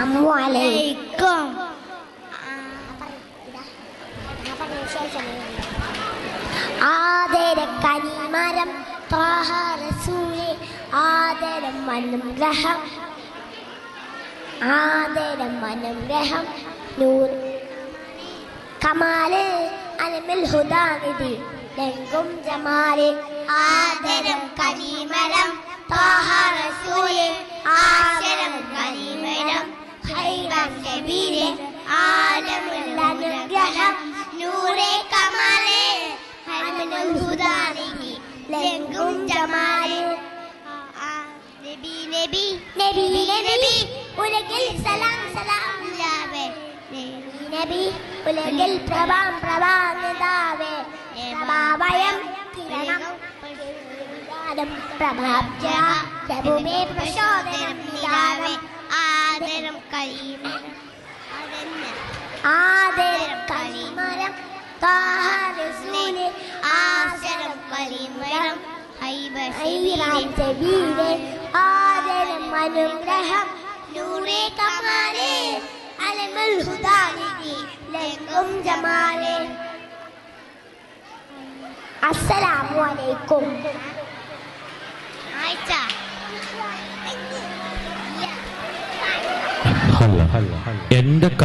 അസ്സലാമുഅലൈക്കും. ആദരക്കനിമരം ത്വാഹ റസൂലേ ആദരം അനുഗ്രഹം ആദരം അനുഗ്രഹം നൂർ കമാല് അലമിൽ ഹുദാനിധി ലംഘും ജമാല് ആദരം കനിമരം ത്വാഹ റസൂലേ ആദരം കനിമരം ഖൈറൻ നബിയെ ആലമുൽ അനുഗ്രഹം നൂറെ കമാലെ അലമുൽ ഹുദാനിധി ലംഘും ജമാല് നബി നബി നബി നബി ഉലകിൽ സലാം സലാം ലാവേ നബി ഉലകിൽ പ്രഭാം പ്രഭാനിതാവേ പ്രഭാവയം കിരണം പ്രഭാബ്ജ പ്രഭുമേ പ്രചോദനം നിലാവേ ആദരം കരീമരം ആദരം കരീമരം ത്വാഹ റസൂലേ ആദരം കരീമരം ഹൈറാം സബീലേ ആദരം അനുഗ്രഹം നൂറെ കമാലേ അലമുൽ ഹുദാനിധി ലംഘും ജമാലേ. അസ്സലാമു അലൈക്കും. എന്റെ